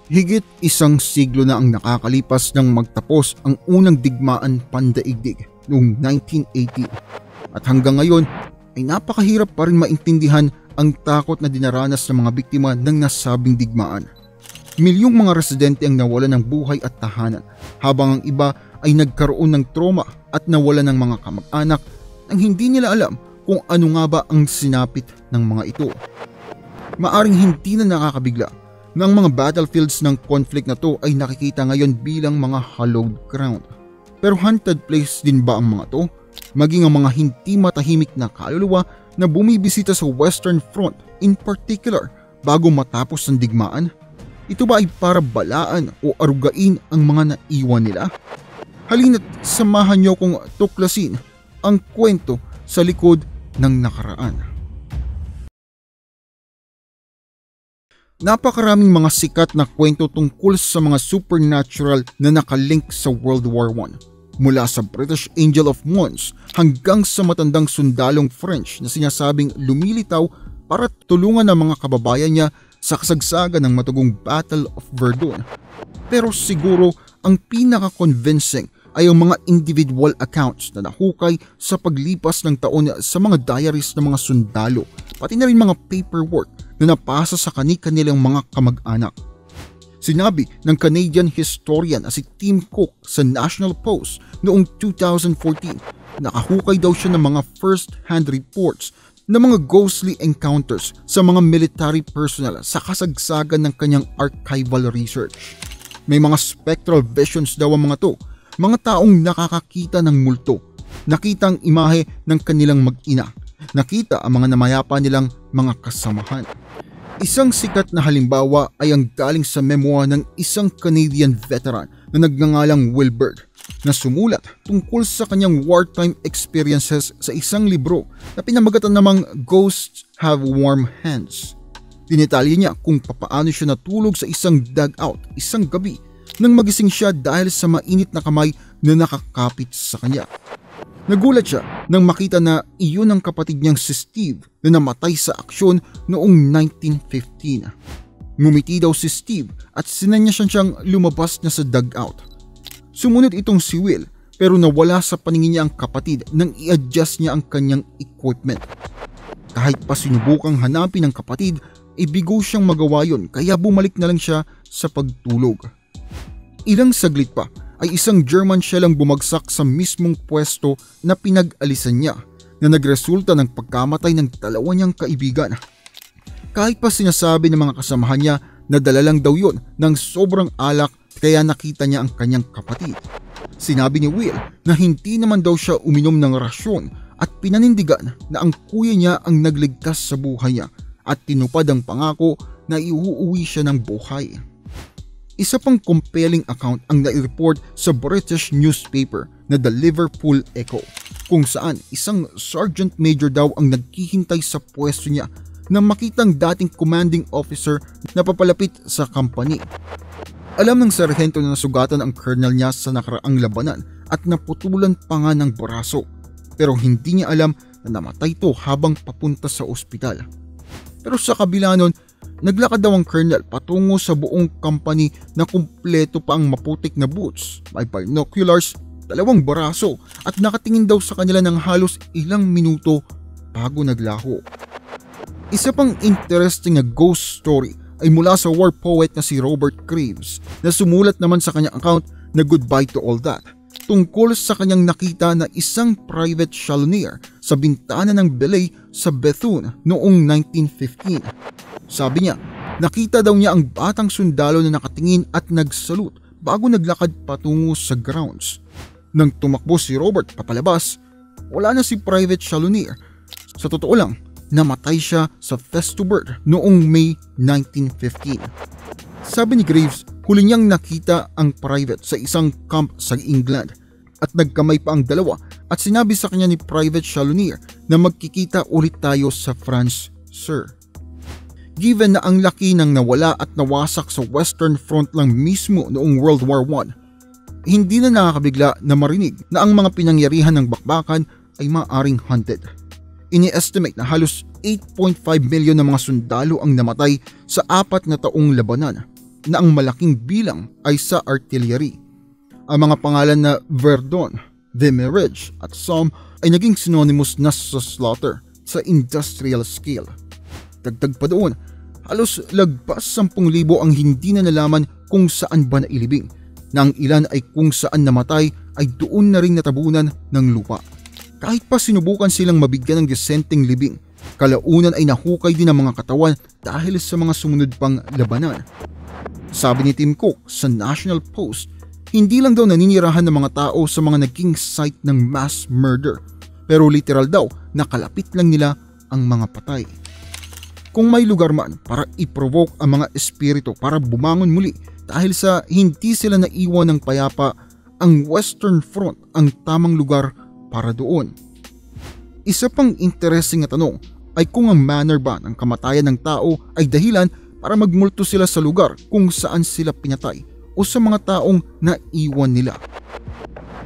Higit isang siglo na ang nakakalipas nang magtapos ang unang digmaan pandaigdig noong 1918 at hanggang ngayon ay napakahirap pa rin maintindihan ang takot na dinaranas ng mga biktima ng nasabing digmaan. Milyong mga residente ang nawalan ng buhay at tahanan habang ang iba ay nagkaroon ng trauma at nawalan ng mga kamag-anak nang hindi nila alam kung ano nga ba ang sinapit ng mga ito. Maaring hindi na nakakabigla na ang mga battlefields ng conflict na to ay nakikita ngayon bilang mga hallowed ground. Pero haunted place din ba ang mga to? Maging ang mga hindi matahimik na kaluluwa na bumibisita sa Western Front in particular bago matapos ang digmaan? Ito ba ay para balaan o arugain ang mga naiwan nila? Halina't samahan niyo kong tuklasin ang kwento sa likod ng nakaraan. Napakaraming mga sikat na kwento tungkol sa mga supernatural na nakalink sa World War I. Mula sa British Angel of Mons hanggang sa matandang sundalong French na sinasabing lumilitaw para tulungan ang mga kababayan niya sa kasagsagan ng matugong Battle of Verdun. Pero siguro ang pinaka-convincing ay ang mga individual accounts na nahukay sa paglipas ng taon sa mga diaries ng mga sundalo, pati na rin mga paperwork na napasa sa kani-kanilang mga kamag-anak. Sinabi ng Canadian historian na si Tim Cook sa National Post noong 2014, nakahukay daw siya ng mga first-hand reports ng mga ghostly encounters sa mga military personnel sa kasagsagan ng kanyang archival research. May mga spectral visions daw ang mga to, mga taong nakakakita ng multo, nakita ang imahe ng kanilang mag-ina, nakita ang mga namayapa nilang mga kasamahan. Isang sikat na halimbawa ay ang galing sa memoir ng isang Canadian veteran na nagngangalang Wilbert na sumulat tungkol sa kanyang wartime experiences sa isang libro na pinamagatan namang Ghosts Have Warm Hands. Dinetalye niya kung papaano siya natulog sa isang dugout isang gabi nang magising siya dahil sa mainit na kamay na nakakapit sa kanya. Nagulat siya nang makita na iyon ang kapatid niyang si Steve na namatay sa aksyon noong 1915. Ngumiti daw si Steve at sinanyasan siyang lumabas na sa dugout. Sumunod itong si Will pero nawala sa paningin niya ang kapatid nang i-adjust niya ang kanyang equipment. Kahit pa sinubukang hanapin ng kapatid, bigo siyang magawa yon kaya bumalik na lang siya sa pagtulog. Ilang saglit pa ay isang German shell ang bumagsak sa mismong pwesto na pinag-alisan niya na nagresulta ng pagkamatay ng dalawa niyang kaibigan. Kahit pa sinasabi ng mga kasamahan niya na dala lang daw yun ng sobrang alak kaya nakita niya ang kanyang kapatid. Sinabi ni Will na hindi naman daw siya uminom ng rasyon at pinanindigan na ang kuya niya ang nagligtas sa buhay niya at tinupad ang pangako na iuuwi siya ng buhay. Isa pang compelling account ang nai-report sa British newspaper na The Liverpool Echo kung saan isang sergeant major daw ang naghihintay sa pwesto niya na makitang dating commanding officer na papalapit sa company. Alam ng sarhento na nasugatan ang colonel niya sa nakaraang labanan at naputulan pa nga ng braso pero hindi niya alam na namatay ito habang papunta sa ospital. Pero sa kabila nun, naglakad daw ang colonel patungo sa buong company na kumpleto pa ang maputik na boots, may binoculars, 2 baraso at nakatingin daw sa kanila ng halos ilang minuto bago naglaho. Isa pang interesting na ghost story ay mula sa war poet na si Robert Graves na sumulat naman sa kanyang account na Goodbye to All That tungkol sa kanyang nakita na isang private chalonier sa bintana ng Belay sa Bethune noong 1915. Sabi niya, nakita daw niya ang batang sundalo na nakatingin at nagsalute bago naglakad patungo sa grounds. Nang tumakbo si Robert papalabas, wala na si Private Chalonier. Sa totoo lang, namatay siya sa Festubert noong May 1915. Sabi ni Graves, huli niyang nakita ang private sa isang camp sa England at nagkamay pa ang dalawa at sinabi sa kanya ni Private Chalonier na magkikita ulit tayo sa France, sir. Given na ang laki ng nawala at nawasak sa Western Front lang mismo noong World War I, hindi na nakakabigla na marinig na ang mga pinangyarihan ng bakbakan ay maaaring haunted. Ini-estimate na halos 8.5 million na mga sundalo ang namatay sa 4 na taong labanan. na ang malaking bilang ay sa artillery. Ang mga pangalan na Verdun, Vimy Ridge at Somme ay naging synonymous na sa slaughter sa industrial scale. Dagdag pa doon, halos lagpas 10,000 ang hindi na nalaman kung saan ba nailibing, na ang ilan ay kung saan namatay ay doon na rin natabunan ng lupa. Kahit pa sinubukan silang mabigyan ng desenteng libing, kalaunan ay nahukay din ang mga katawan dahil sa mga sumunod pang labanan. Sabi ni Tim Cook sa National Post, hindi lang daw naninirahan ng mga tao sa mga naging site ng mass murder, pero literal daw nakalapit lang nila ang mga patay. Kung may lugar man para i-provoke ang mga espiritu para bumangon muli dahil sa hindi sila naiwan ng payapa, ang Western Front ang tamang lugar para doon. Isa pang interesting na tanong ay kung ang manner ba ng kamatayan ng tao ay dahilan para magmulto sila sa lugar kung saan sila pinatay o sa mga taong naiwan nila.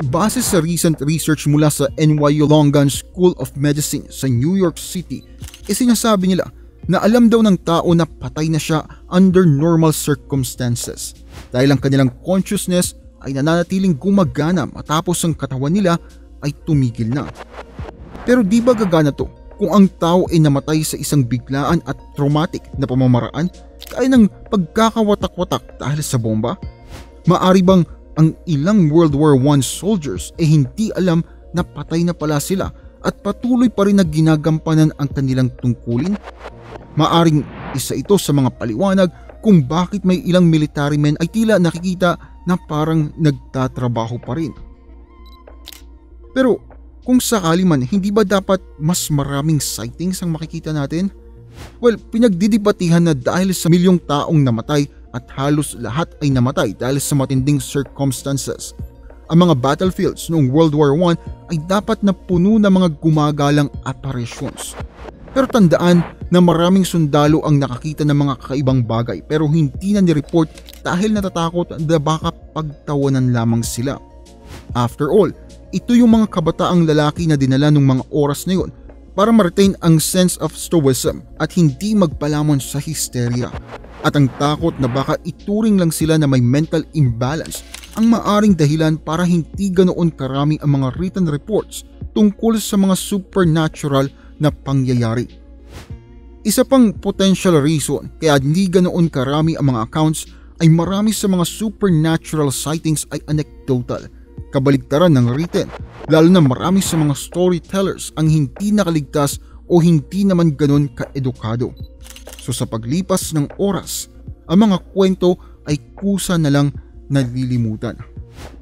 Base sa recent research mula sa NYU Langone School of Medicine sa New York City, sinasabi nila na alam daw ng tao na patay na siya under normal circumstances dahil ang kanilang consciousness ay nananatiling gumagana matapos ang katawan nila ay tumigil na. Pero di ba gagana to kung ang tao ay namatay sa isang biglaan at traumatic na pamamaraan kaya ng pagkakawatak-watak dahil sa bomba? Maari bang ang ilang World War I soldiers ay hindi alam na patay na pala sila at patuloy pa rin na ginagampanan ang kanilang tungkulin? Maaring isa ito sa mga paliwanag kung bakit may ilang military men ay tila nakikita na parang nagtatrabaho pa rin. Pero kung sakali man, hindi ba dapat mas maraming sightings ang makikita natin? Well, pinagdidibatihan na dahil sa milyong taong namatay at halos lahat ay namatay dahil sa matinding circumstances. Ang mga battlefields noong World War I ay dapat na puno ng mga gumagalang apparitions. Pero tandaan na maraming sundalo ang nakakita ng mga kakaibang bagay pero hindi na nireport dahil natatakot na baka pagtawanan lamang sila. After all, ito yung mga kabataang lalaki na dinala ng mga oras na yun para ma-retain ang sense of stoicism at hindi magpalamon sa hysteria. At ang takot na baka ituring lang sila na may mental imbalance ang maaring dahilan para hindi ganoon karami ang mga written reports tungkol sa mga supernatural na pangyayari. Isa pang potential reason kaya hindi ganoon karami ang mga accounts ay marami sa mga supernatural sightings ay anecdotal, kabaligtaran ng written, lalo na marami sa mga storytellers ang hindi nakaligtas o hindi naman ganon kaedukado. So sa paglipas ng oras, ang mga kwento ay kusa na lang nalilimutan.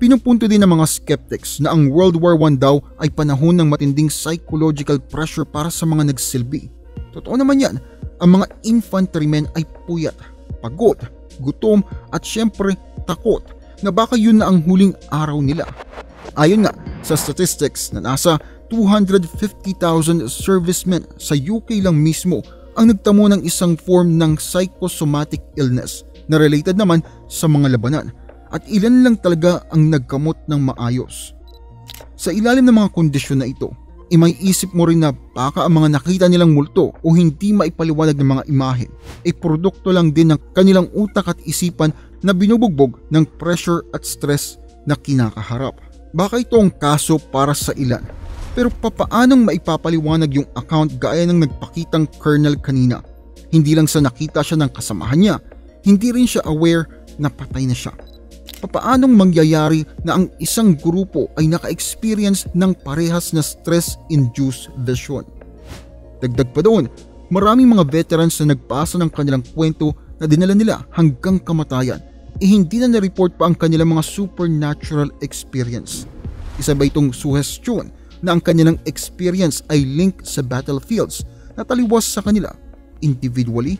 Pinupunto din ng mga skeptics na ang World War I daw ay panahon ng matinding psychological pressure para sa mga nagsilbi. Totoo naman yan, ang mga infantrymen ay puyat, pagod, gutom at syempre takot na baka yun na ang huling araw nila. Ayon nga sa statistics na nasa 250,000 servicemen sa UK lang mismo ang nagtamo ng isang form ng psychosomatic illness na related naman sa mga labanan at ilan lang talaga ang nagkamot ng maayos. Sa ilalim ng mga kondisyon na ito, may isip mo rin na baka ang mga nakita nilang multo o hindi maipaliwanag ng mga imahe ay produkto lang din ng kanilang utak at isipan na binubugbog ng pressure at stress na kinakaharap. Baka ito ang kaso para sa ilan. Pero papaanong maipapaliwanag yung account gaya ng nagpakitang colonel kanina? Hindi lang sa nakita siya ng kasamahan niya, hindi rin siya aware na patay na siya. Papaanong mangyayari na ang isang grupo ay naka-experience ng parehas na stress-induced vision? Dagdag pa doon, maraming mga veterans na nagpasa ng kanilang kwento na dinala nila hanggang kamatayan, hindi na na-report pa ang kanilang mga supernatural experience. Isa ba itong suggestion na ang kanilang experience ay link sa battlefields na taliwas sa kanila individually?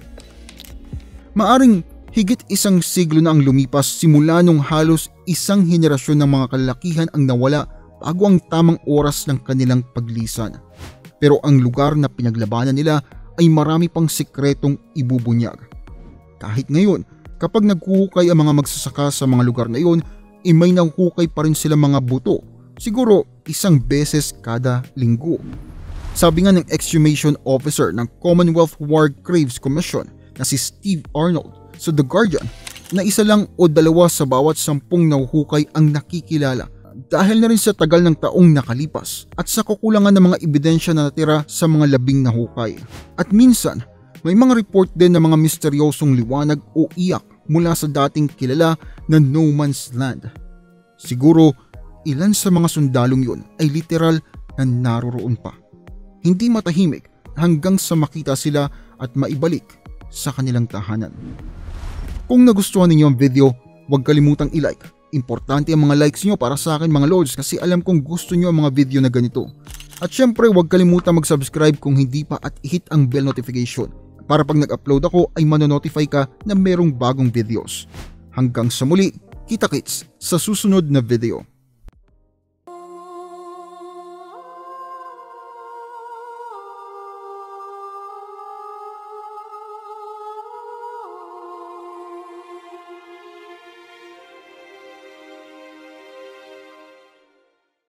Maaring higit isang siglo na ang lumipas simula nung halos isang henerasyon ng mga kalalakihan ang nawala bago ang tamang oras ng kanilang paglisan. Pero ang lugar na pinaglabanan nila ay marami pang sikretong ibubunyag. Kahit ngayon, kapag naghuhukay ang mga magsasaka sa mga lugar na iyon, may nahuhukay pa rin sila mga buto. Siguro isang beses kada linggo. Sabi nga ng exhumation officer ng Commonwealth War Graves Commission na si Steve Arnold sa The Guardian, na isa lang o dalawa sa bawat 10 nahuhukay ang nakikilala dahil na rin sa tagal ng taong nakalipas at sa kakulangan ng mga ebidensya na natira sa mga labing nahukay. At minsan, may mga report din ng mga misteryosong liwanag o iyak mula sa dating kilala na no man's land. Siguro, ilan sa mga sundalong yun ay literal na naroroon pa. Hindi matahimik hanggang sa makita sila at maibalik sa kanilang tahanan. Kung nagustuhan ninyo ang video, huwag kalimutang i-like. Importante ang mga likes nyo para sa akin mga lords kasi alam kong gusto nyo ang mga video na ganito. At syempre huwag kalimutan mag-subscribe kung hindi pa at i-hit ang bell notification para pag nag-upload ako ay manonotify ka na merong bagong videos. Hanggang sa muli, kita-kits sa susunod na video.